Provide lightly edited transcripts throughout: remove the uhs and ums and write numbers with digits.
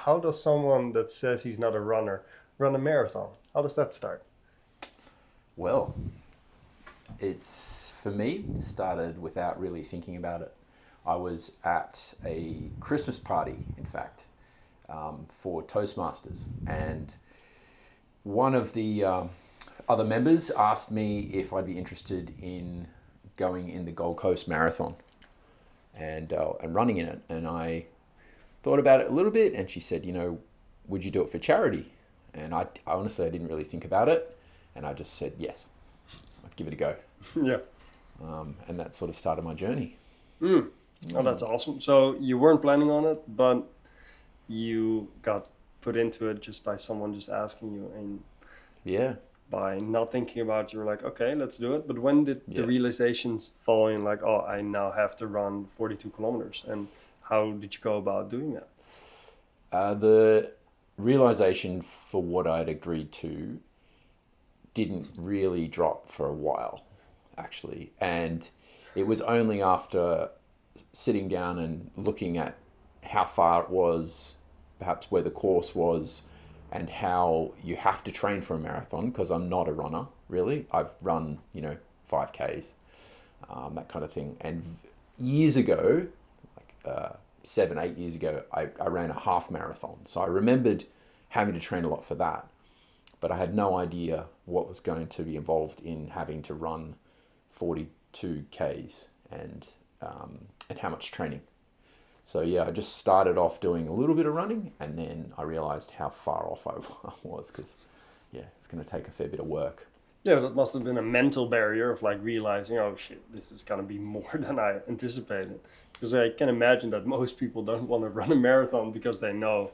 how does someone that says he's not a runner run a marathon? How does that start? Well, it's, for me, started without really thinking about it. I was at a Christmas party, in fact, for Toastmasters, and one of the other members asked me if I'd be interested in going in the Gold Coast Marathon and running in it. And I thought about it a little bit, and she said, would you do it for charity? And I honestly, I didn't really think about it, and I just said yes, I'd give it a go. Yeah. And that sort of started my journey. Oh, that's awesome. So you weren't planning on it, but you got put into it just by someone just asking you, and Yeah. by not thinking about it, you were like, okay, let's do it. But when did the realizations fall in, like, oh, I now have to run 42 kilometers? And how did you go about doing that? The realization for what I'd agreed to didn't really drop for a while, actually. And it was only after sitting down and looking at how far it was, perhaps where the course was, and how you have to train for a marathon, because I'm not a runner, really. I've run, 5Ks, that kind of thing. And years ago, 7, 8 years ago, I ran a half marathon. So I remembered having to train a lot for that. But I had no idea what was going to be involved in having to run 42 Ks and how much training. So yeah, I just started off doing a little bit of running, and then I realized how far off I was, because it's going to take a fair bit of work. Yeah, that must have been a mental barrier of like realizing, oh shit, this is going to be more than I anticipated. Because I can imagine that most people don't want to run a marathon because they know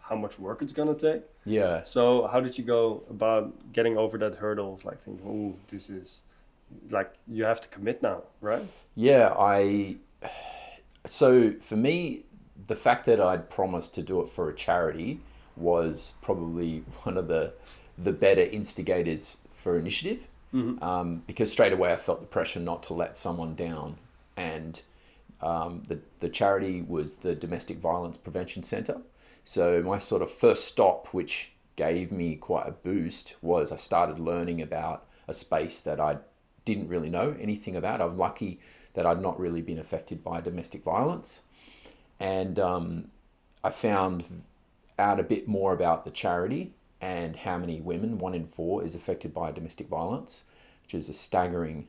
how much work it's going to take. Yeah. So how did you go about getting over that hurdle of like thinking, oh, this is like, you have to commit now, right? Yeah, So for me, the fact that I'd promised to do it for a charity was probably one of the better instigators for initiative, because straight away I felt the pressure not to let someone down. And the charity was the Domestic Violence Prevention Centre. So my sort of first stop, which gave me quite a boost, was I started learning about a space that I didn't really know anything about. I'm lucky that I'd not really been affected by domestic violence. And I found out a bit more about the charity and how many women, 1 in 4, is affected by domestic violence, which is a staggering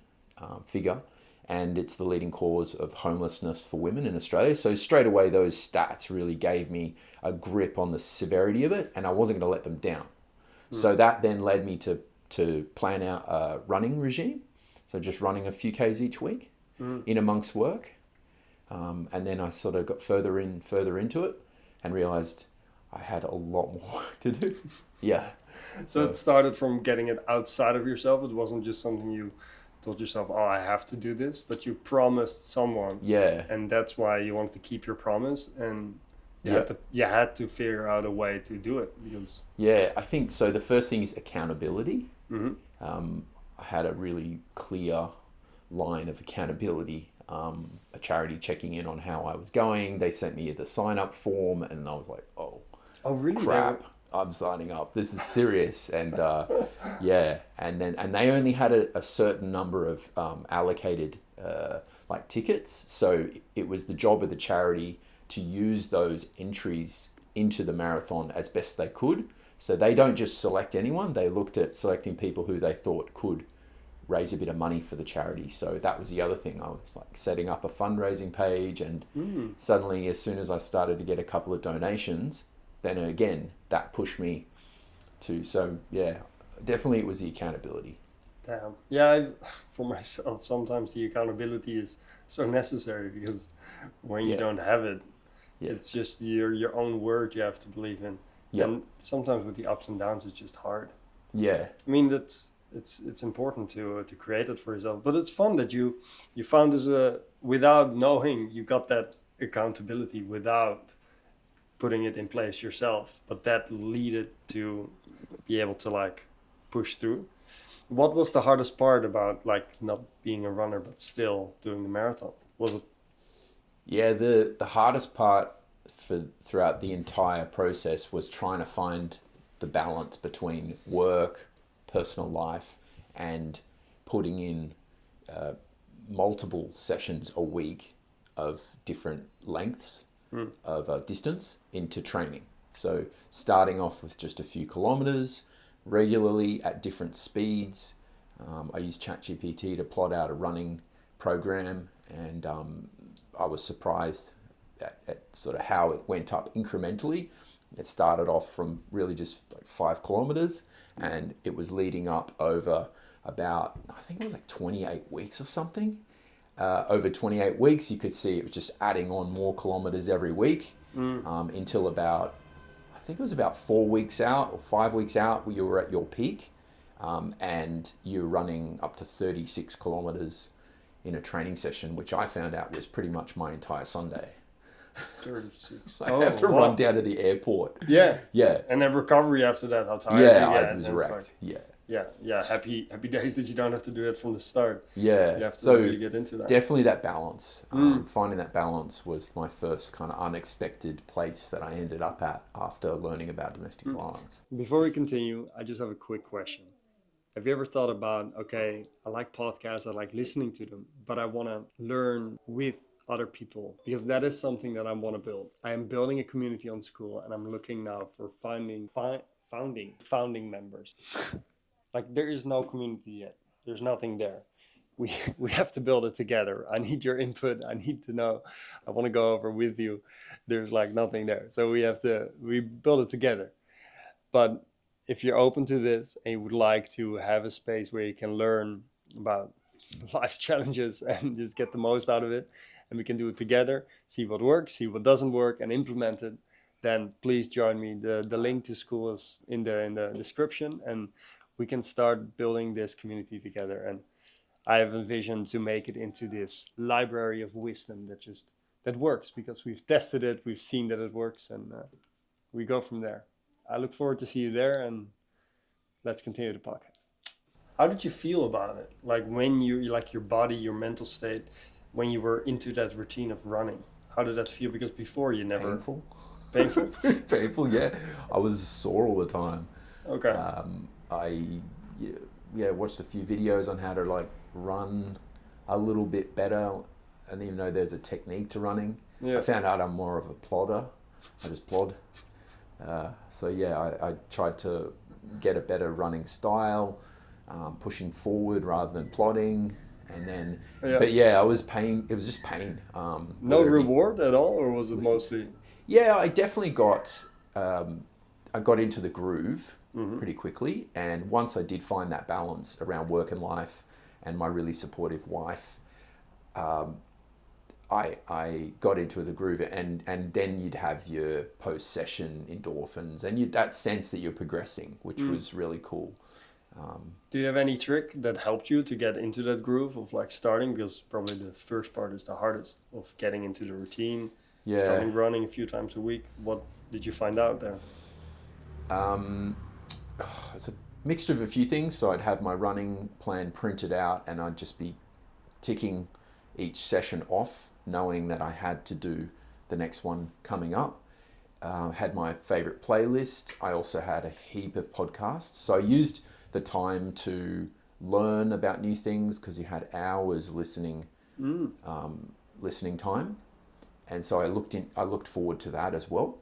figure. And it's the leading cause of homelessness for women in Australia. So straight away, those stats really gave me a grip on the severity of it, and I wasn't going to let them down. So that then led me to plan out a running regime. So just running a few Ks each week in amongst work. And then I sort of got further into it and realized I had a lot more work to do. Yeah. So it started from getting it outside of yourself. It wasn't just something you told yourself, oh, I have to do this, but you promised someone. Yeah. And that's why you wanted to keep your promise, and you had to figure out a way to do it, because... Yeah, I think so. The first thing is accountability. I had a really clear line of accountability. A charity checking in on how I was going. They sent me the sign-up form, and I was like, oh really? Crap, I'm signing up. This is serious. And and they only had a certain number of allocated tickets. So it was the job of the charity to use those entries into the marathon as best they could. So they don't just select anyone. They looked at selecting people who they thought could raise a bit of money for the charity. So that was the other thing. I was like setting up a fundraising page, and suddenly, as soon as I started to get a couple of donations, then again, that pushed me to, definitely it was the accountability. Damn. Yeah, for myself, sometimes the accountability is so necessary, because when you don't have it, it's just your own word you have to believe in. And sometimes with the ups and downs, it's just hard. Yeah. I mean, it's important to create it for yourself, but it's fun that you found this without knowing, you got that accountability without putting it in place yourself, but that led to be able to push through. What was the hardest part about not being a runner but still doing the marathon? Was it? Yeah, the hardest part throughout the entire process was trying to find the balance between work, personal life, and putting in multiple sessions a week of different lengths of distance into training. So starting off with just a few kilometers regularly at different speeds. I used ChatGPT to plot out a running program, and I was surprised at sort of how it went up incrementally. It started off from really just like 5 kilometers, and it was leading up over about, I think it was like 28 weeks or something. Over 28 weeks, you could see it was just adding on more kilometers every week until about, I think it was about 4 weeks out or 5 weeks out where you were at your peak, and you're running up to 36 kilometers in a training session, which I found out was pretty much my entire Sunday. 36. I have to run down to the airport. Yeah. Yeah. And then recovery after that, how tired Yeah, you get. I was and it's wrecked. like, yeah. Happy days that you don't have to do it from the start. Yeah. You have to so really get into that. Definitely that balance. Finding that balance was my first kind of unexpected place that I ended up at after learning about domestic violence. Before we continue, I just have a quick question. Have you ever thought about, okay, I like podcasts, I like listening to them, but I want to learn with other people, because that is something that I want to build. I am building a community on school, and I'm looking now for founding members. Like, there is no community yet. There's nothing there. We have to build it together. I need your input. I need to know. I want to go over with you. There's like nothing there. So we build it together. But if you're open to this and you would like to have a space where you can learn about life's challenges and just get the most out of it, and we can do it together, see what works, see what doesn't work, and implement it, then please join me. The link to school is in the description, and we can start building this community together. And I have envisioned to make it into this library of wisdom that works, because we've tested it, we've seen that it works, and we go from there. I look forward to see you there, and let's continue the podcast. How did you feel about it? Like when you like your body, your mental state, when you were into that routine of running, how did that feel? Because before you never... Painful? Painful, yeah. I was sore all the time. Okay. I watched a few videos on how to like run a little bit better. I didn't even know there's a technique to running. Yeah. I found out I'm more of a plodder. I just plod. I tried to get a better running style, pushing forward rather than plodding. And then, it was pain. It was just pain. No reward at all, or was it mostly? Yeah, I definitely got. I got into the groove pretty quickly, and once I did find that balance around work and life, and my really supportive wife, I got into the groove, and then you'd have your post-session endorphins, and that sense that you're progressing, which was really cool. Do you have any trick that helped you to get into that groove of like starting? Because probably the first part is the hardest, of getting into the routine, starting running a few times a week. What did you find out there? It's a mixture of a few things. So I'd have my running plan printed out, and I'd just be ticking each session off, knowing that I had to do the next one coming up. Had my favorite playlist. I also had a heap of podcasts. So I used the time to learn about new things, because you had hours listening time, and so I looked forward to that as well.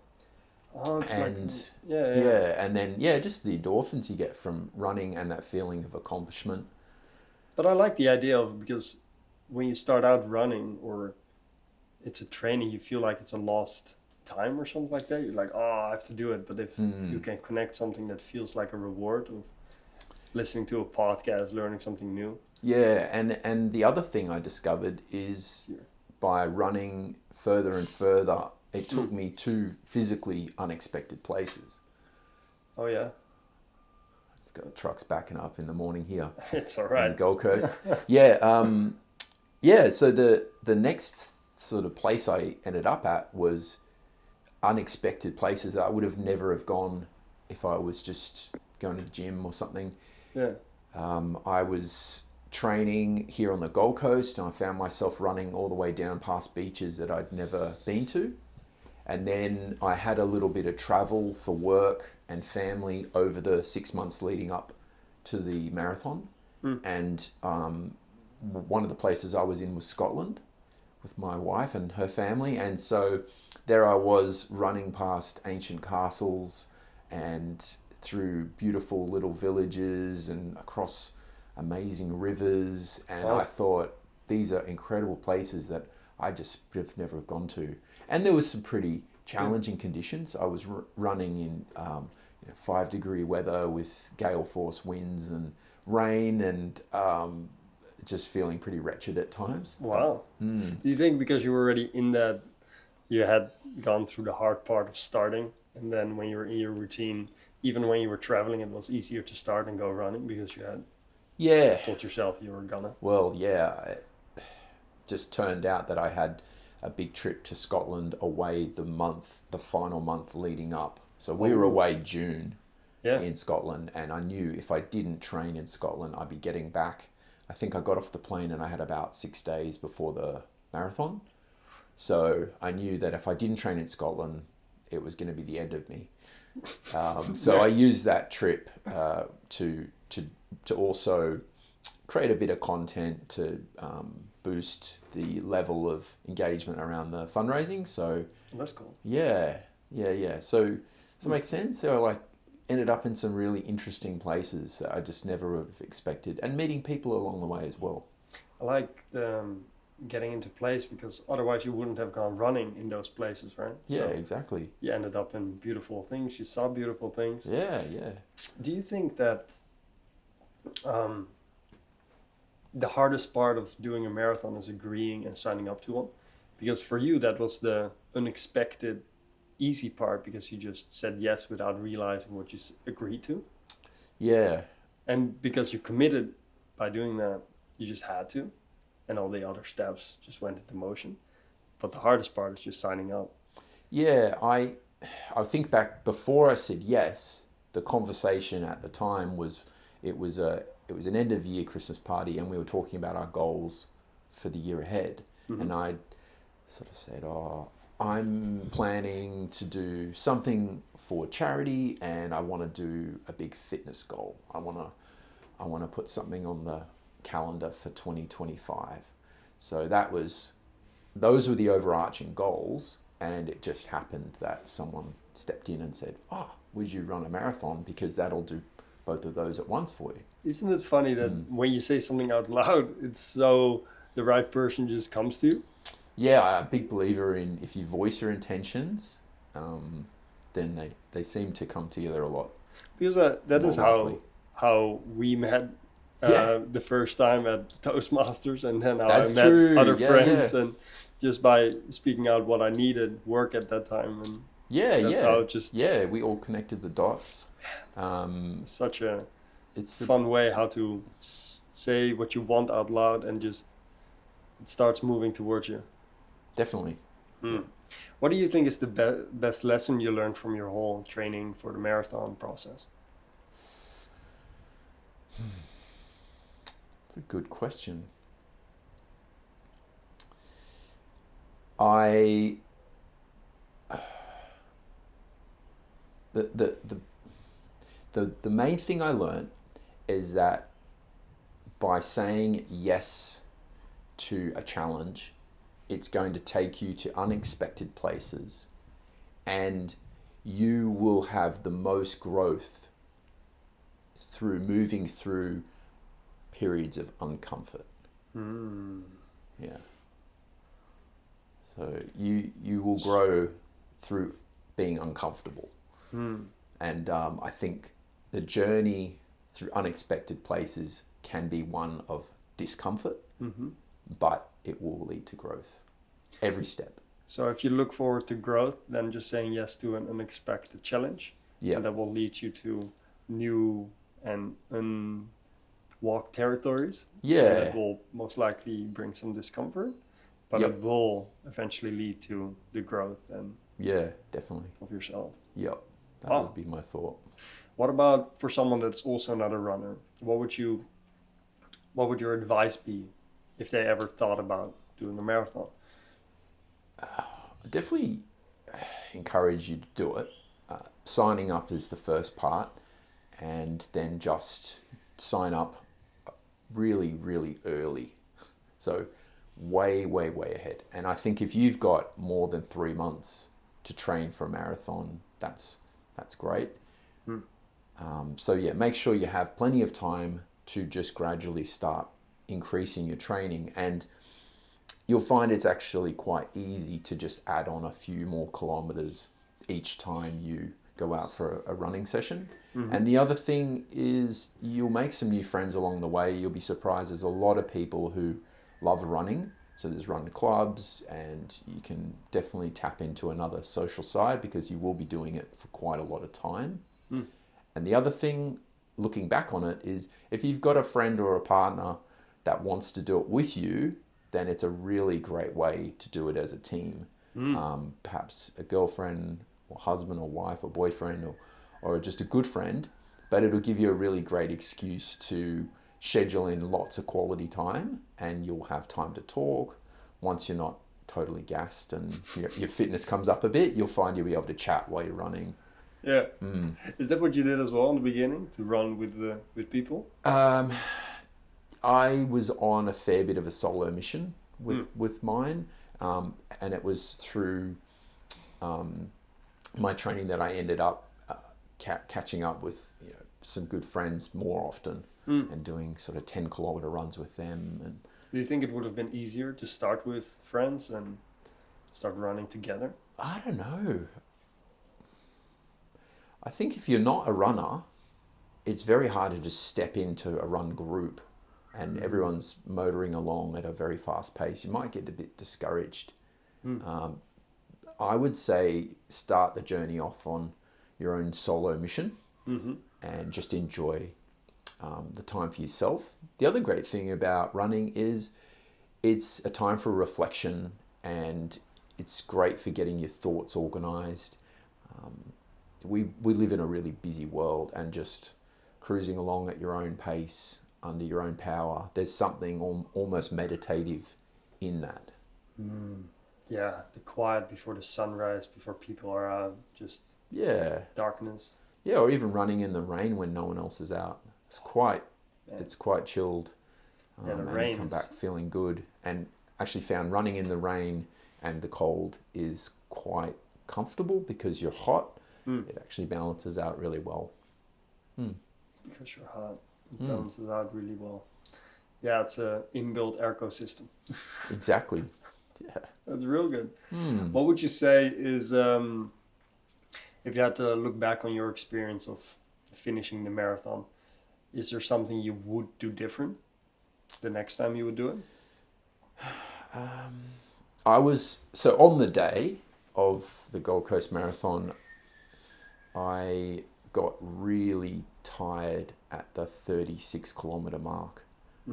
Oh, it's and and then just the endorphins you get from running and that feeling of accomplishment. But I like the idea of, because when you start out running or it's a training, you feel like it's a lost time or something like that. You're like, I have to do it. But if you can connect something that feels like a reward of listening to a podcast, learning something new. Yeah, and the other thing I discovered is by running further and further, it took me to physically unexpected places. Oh yeah. Got trucks backing up in the morning here. It's all right. On the Gold Coast. So the next sort of place I ended up at was unexpected places that I would have never have gone if I was just going to the gym or something. Yeah. I was training here on the Gold Coast, and I found myself running all the way down past beaches that I'd never been to. And then I had a little bit of travel for work and family over the 6 months leading up to the marathon. And one of the places I was in was Scotland with my wife and her family. And so there I was running past ancient castles and through beautiful little villages and across amazing rivers. And I thought, these are incredible places that I just have never gone to. And there was some pretty challenging conditions. I was running in 5-degree weather with gale force winds and rain, and just feeling pretty wretched at times. Wow. Do you think because you were already in that, you had gone through the hard part of starting, and then when you were in your routine, even when you were traveling, it was easier to start and go running because you had told yourself you were gonna? Well, yeah. It just turned out that I had a big trip to Scotland away the final month leading up. So we were away June in Scotland, and I knew if I didn't train in Scotland, I'd be getting back. I think I got off the plane and I had about 6 days before the marathon. So I knew that if I didn't train in Scotland, it was going to be the end of me. So I used that trip to also create a bit of content to boost the level of engagement around the fundraising. So that's cool. Yeah. So it makes sense. So I ended up in some really interesting places that I just never would have expected, and meeting people along the way as well. I like getting into place, because otherwise you wouldn't have gone running in those places, right? Yeah, so exactly. You ended up in beautiful things. You saw beautiful things. Yeah. Do you think that the hardest part of doing a marathon is agreeing and signing up to one? Because for you, that was the unexpected easy part, because you just said yes without realizing what you agreed to. Yeah. And because you committed by doing that, you just had to, and all the other steps just went into motion. But the hardest part is just signing up. Yeah, I think back before I said yes, the conversation at the time was it was an end of year Christmas party, and we were talking about our goals for the year ahead. And I sort of said, I'm planning to do something for charity, and I want to do a big fitness goal. I want to put something on the calendar for 2025. So those were the overarching goals, and it just happened that someone stepped in and said, would you run a marathon, because that'll do both of those at once for you. Isn't it funny that when you say something out loud, it's so the right person just comes to you? Yeah, I'm a big believer in if you voice your intentions, then they seem to come together a lot. Because that is how we met the first time at Toastmasters, and then how I met other friends, and just by speaking out what I needed, work at that time. And how it just... Yeah, we all connected the dots. Such a fun way how to say what you want out loud, and just it starts moving towards you. Definitely. What do you think is the best lesson you learned from your whole training for the marathon process? That's a good question. The main thing I learned is that by saying yes to a challenge, it's going to take you to unexpected places, and you will have the most growth through moving through periods of uncomfort. Yeah. So you will grow through being uncomfortable. And I think the journey through unexpected places can be one of discomfort, but it will lead to growth every step. So if you look forward to growth, then just saying yes to an unexpected challenge, and that will lead you to new and unwalked territories. That will most likely bring some discomfort, but it will eventually lead to the growth and definitely of yourself. That would be my thought. What about for someone that's also not a runner? What would your advice be if they ever thought about doing a marathon? Definitely, encourage you to do it. Signing up is the first part, and then just sign up really, really early. So way, way, way ahead. And I think if you've got more than 3 months to train for a marathon, that's great. So yeah, make sure you have plenty of time to just gradually start increasing your training, and you'll find it's actually quite easy to just add on a few more kilometers each time you go out for a running session. And the other thing is you'll make some new friends along the way. You'll be surprised, there's a lot of people who love running. So there's run clubs, and you can definitely tap into another social side because you will be doing it for quite a lot of time. And the other thing, looking back on it, is if you've got a friend or a partner that wants to do it with you, then it's a really great way to do it as a team. Perhaps a girlfriend or husband or wife or boyfriend or just a good friend, but it'll give you a really great excuse to schedule in lots of quality time, and you'll have time to talk. Once you're not totally gassed and your fitness comes up a bit, you'll find you'll be able to chat while you're running. Yeah. Is that what you did as well in the beginning, to run with people? I was on a fair bit of a solo mission with mine, and it was through my training that I ended up catching up with some good friends more often and doing sort of 10-kilometer runs with them. And do you think it would have been easier to start with friends and start running together? I don't know. I think if you're not a runner, it's very hard to just step into a run group and everyone's motoring along at a very fast pace. You might get a bit discouraged. I would say start the journey off on your own solo mission and just enjoy the time for yourself. The other great thing about running is it's a time for reflection, and it's great for getting your thoughts organized. We live in a really busy world, and just cruising along at your own pace, under your own power, there's something almost meditative in that. Yeah, the quiet before the sunrise, before people are out, just darkness. Yeah, or even running in the rain when no one else is out. It's quite chilled. The and rain you come back feeling good. And actually found running in the rain and the cold is quite comfortable because you're hot. It actually balances out really well. Because you're hot, it balances out really well. Yeah, it's a inbuilt airco system. Exactly. Yeah. That's real good. What would you say is, if you had to look back on your experience of finishing the marathon, is there something you would do different the next time you would do it? So on the day of the Gold Coast Marathon, I got really tired at the 36-kilometer mark.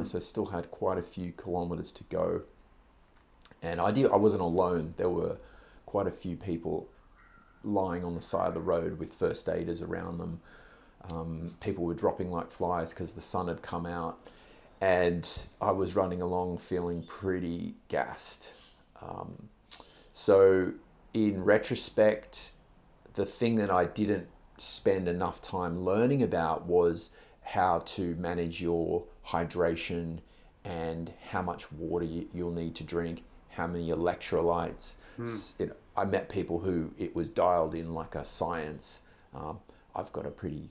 So I still had quite a few kilometers to go. And I wasn't alone. There were quite a few people lying on the side of the road with first aiders around them. People were dropping like flies because the sun had come out. And I was running along feeling pretty gassed. So in retrospect, the thing that I didn't spend enough time learning about was how to manage your hydration and how much water you'll need to drink, how many electrolytes. I met people who it was dialed in like a science. I've got a pretty,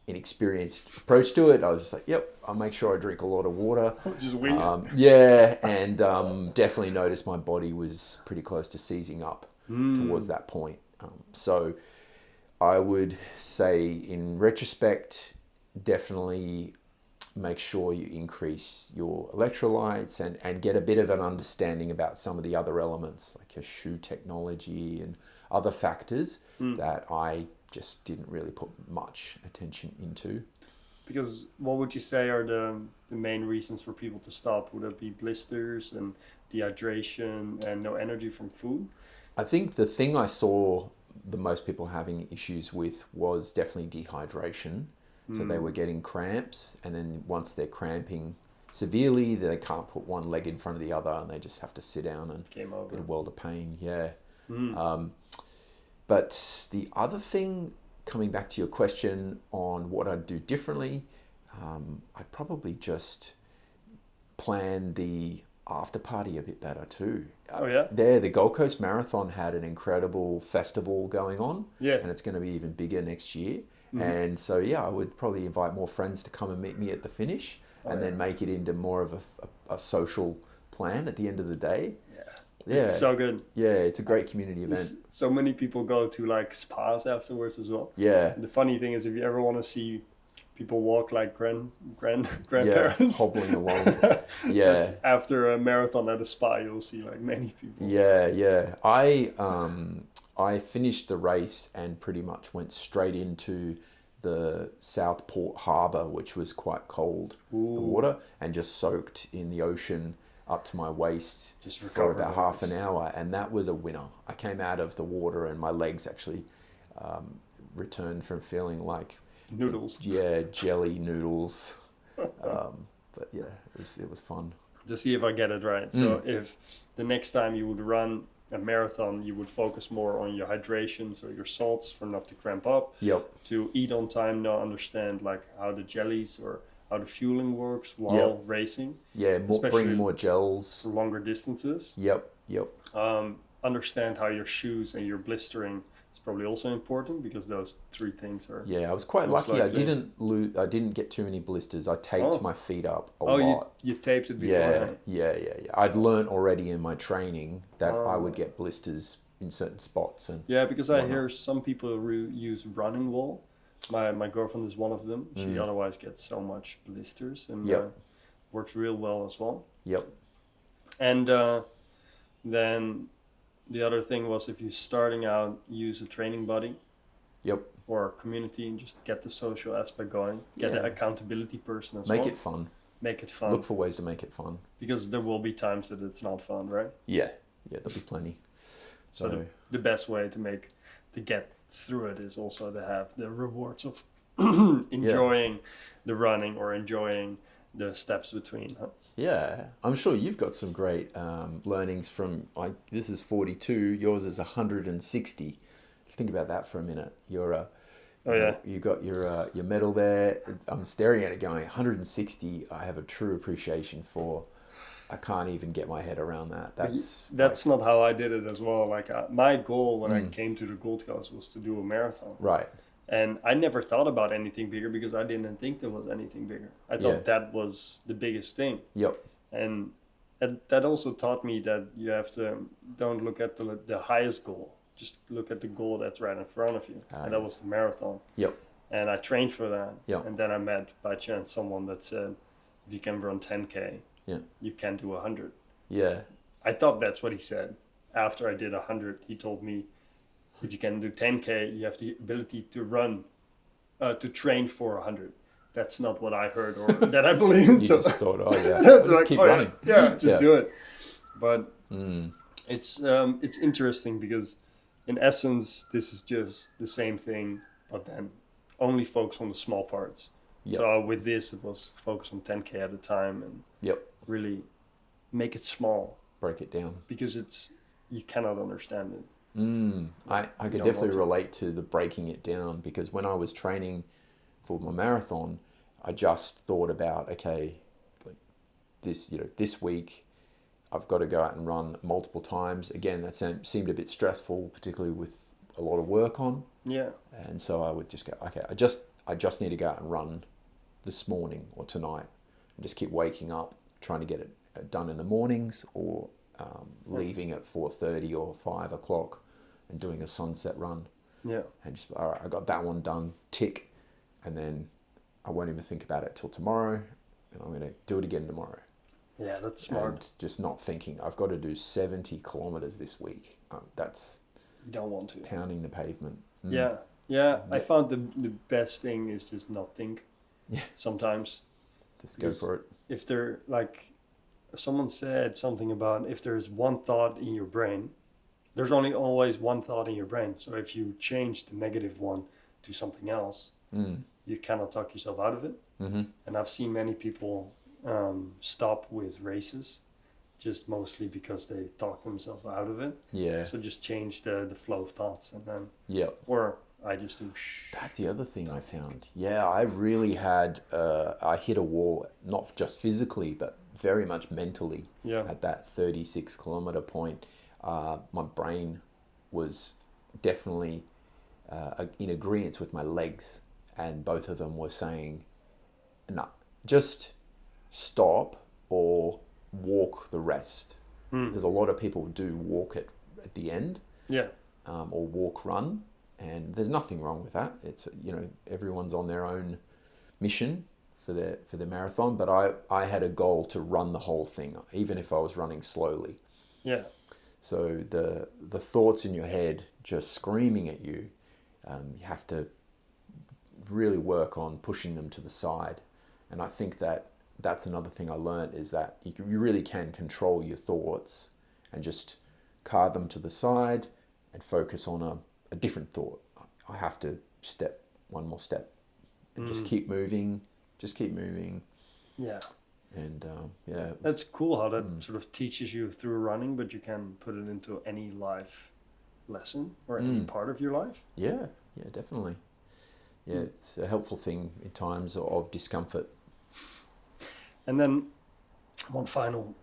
inexperienced approach to it. I was just like, yep, I'll make sure I drink a lot of water. Just wing it. Yeah, and definitely noticed my body was pretty close to seizing up towards that point. So I would say in retrospect, definitely make sure you increase your electrolytes and get a bit of an understanding about some of the other elements like your shoe technology and other factors that I just didn't really put much attention into. Because what would you say are the main reasons for people to stop? Would it be blisters and dehydration and no energy from food? I think the thing I saw the most people having issues with was definitely dehydration. So they were getting cramps, and then once they're cramping severely, they can't put one leg in front of the other, and they just have to sit down and Game over. get a world of pain. Yeah. But the other thing, coming back to your question on what I'd do differently, I'd probably just plan the after party a bit better too. Oh yeah. The Gold Coast Marathon had an incredible festival going on, Yeah. and it's going to be even bigger next year. Mhm. And so yeah, I would probably invite more friends to come and meet me at the finish, and then make it into more of a social plan at the end of the day. Yeah, It's so good. yeah, it's a great community event. So many people go to like spas afterwards as well. Yeah, And the funny thing is, if you ever want to see people walk like yeah, grandparents, hobbling along. Yeah, that's after a marathon at a spa, you'll see like many people. yeah. I finished the race and pretty much went straight into the Southport Harbour, which was quite cold, the water, and just soaked in the ocean up to my waist Just for recover about the half legs. an hour, and that was a winner. I came out of the water and my legs actually returned from feeling like Noodles. jelly noodles. But yeah, it was fun. To see if I get it right. So if the next time you would run a marathon, you would focus more on your hydration, so your salts for not to cramp up. Yep. To eat on time, now understand like how the jellies or how the fueling works while racing. Yeah, Especially bring more gels. for longer distances. Yep. Understand how your shoes and your blistering is probably also important, because those three things are. Yeah, I was quite Most lucky. likely. I didn't get too many blisters. I taped my feet up a Oh, lot. you taped it before. Yeah. I'd learnt already in my training that I would get blisters in certain spots, and Yeah, because I hear some people use running wool. My girlfriend is one of them. She otherwise gets so much blisters, and works real well as well. Yep. And then the other thing was, if you're starting out, use a training buddy. Yep. Or a community, and just get the social aspect going. Get an accountability person as Make well. it fun. Make it fun. Look for ways to make it fun. Because there will be times that it's not fun, right? Yeah, there'll be plenty. So the best way to get through it is also to have the rewards of enjoying the running or enjoying the steps between. Huh? Yeah, I'm sure you've got some great learnings from, like, this is 42, yours is 160. Think about that for a minute. You got your medal there. I'm staring at it going, 160. I have a true appreciation for. I can't even get my head around that. That's not how I did it as well. Like my goal when I came to the Gold Coast was to do a marathon. Right. And I never thought about anything bigger, because I didn't think there was anything bigger. I thought that was the biggest thing. Yep. And that also taught me that you have to don't look at the highest goal. Just look at the goal that's right in front of you. And that was the marathon. Yep. And I trained for that. Yep. And then I met by chance someone that said, if you can run 10K, you can do 100. Yeah. I thought that's what he said. After I did 100, he told me, if you can do 10K, you have the ability to run, to train for 100. That's not what I heard or that I believed. You So just thought, oh yeah, that's just like, keep oh, running. Yeah, just do it. But Mm. it's interesting, because in essence, this is just the same thing, but then only focus on the small parts. Yep. So with this, it was focus on 10K at a time and really make it small, Break it down. because you cannot understand it. I could don't definitely want to. relate to the breaking it down, because when I was training for my marathon, I just thought about, okay, like this week I've got to go out and run multiple times. Again, that seemed a bit stressful, particularly with a lot of work on. Yeah. And so I would just go, okay, I just need to go out and run this morning or tonight, and just keep waking up, trying to get it done in the mornings, or leaving at 4:30 or 5 o'clock and doing a sunset run. Yeah. And just, all right, I got that one done, tick, and then I won't even think about it till tomorrow, and I'm going to do it again tomorrow. Yeah, that's smart. And just not thinking, I've got to do 70 kilometers this week. That's You don't want to. pounding the pavement. Yeah. I found the best thing is just not think. Yeah. Sometimes. Just go for it. If there, like, someone said something about if there's one thought in your brain, there's only always one thought in your brain. So if you change the negative one to something else, you cannot talk yourself out of it. Mm-hmm. And I've seen many people stop with races just mostly because they talk themselves out of it. Yeah. So just change the flow of thoughts, and then, Yeah. or I just do shh. That's the other thing I found. Yeah, I really had, I hit a wall, not just physically, but very much mentally Yeah. at that 36-kilometer point. My brain was definitely in agreement with my legs, and both of them were saying, no, just stop or walk the rest. There's a lot of people who do walk at the end, Yeah. or walk run, and there's nothing wrong with that. It's, you know, everyone's on their own mission for the marathon, but I had a goal to run the whole thing, even if I was running slowly. Yeah. So the thoughts in your head just screaming at you, you have to really work on pushing them to the side. And I think that's another thing I learned, is that you really can control your thoughts and just card them to the side and focus on a different thought. I have to step one more step and just keep moving, Yeah. and yeah. That's cool how that sort of teaches you through running, but you can put it into any life lesson or any part of your life. Yeah, definitely. Yeah, it's a helpful thing in times of discomfort. And then one final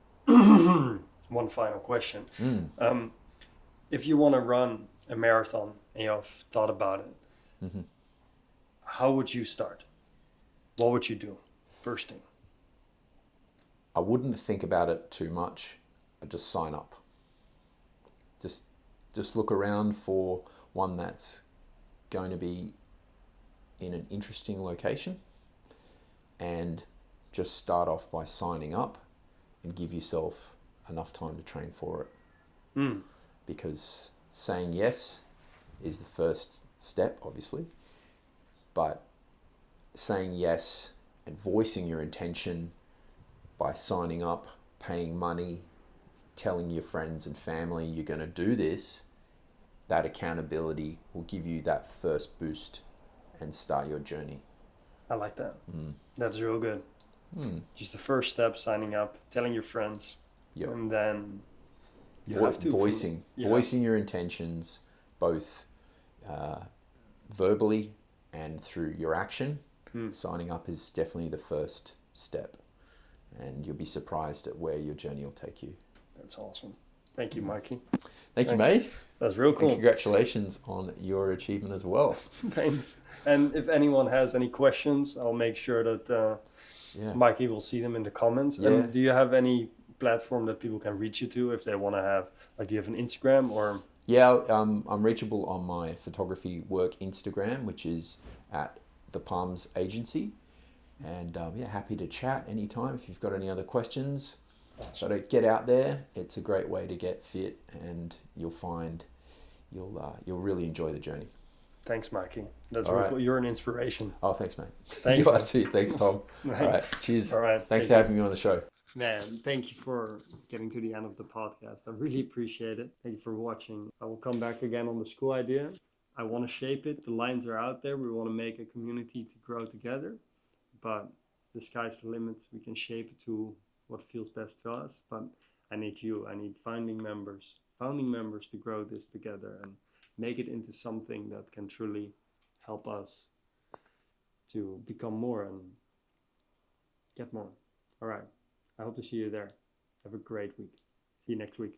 question. If you want to run a marathon and you have thought about it, how would you start? What would you do first thing? I wouldn't think about it too much. I'd just sign up. Just look around for one that's going to be in an interesting location, and just start off by signing up and give yourself enough time to train for it. Because saying yes is the first step, obviously, but saying yes and voicing your intention by signing up, paying money, telling your friends and family you're going to do this, that accountability will give you that first boost and start your journey. I like that. That's real good. Just the first step, signing up, telling your friends, and then you have to voicing your intentions, both verbally and through your action. Signing up is definitely the first step, and you'll be surprised at where your journey will take you. That's awesome. Thank you, Mikey. Thanks. You, mate. That's real cool. And congratulations on your achievement as well. Thanks. And if anyone has any questions, I'll make sure that Mikey will see them in the comments. Yeah. And do you have any platform that people can reach you to if they want to have, like, do you have an Instagram or? Yeah, I'm reachable on my photography work Instagram, which is at The Palms Agency. And happy to chat anytime if you've got any other questions. So to get out there, it's a great way to get fit, and you'll find you'll really enjoy the journey. Thanks, Mikey. That's All really right. cool. You're an inspiration. Oh, thanks, mate. Thanks. You are too. Thanks, Tom. Right. All right. Cheers. All right. Thanks for having me on the show. Man, thank you for getting to the end of the podcast. I really appreciate it. Thank you for watching. I will come back again on the school idea. I want to shape it. The lines are out there. We want to make a community to grow together, but the sky's the limit. We can shape it to what feels best to us, but I need you. I need founding members to grow this together and make it into something that can truly help us to become more and get more. All right. I hope to see you there. Have a great week. See you next week.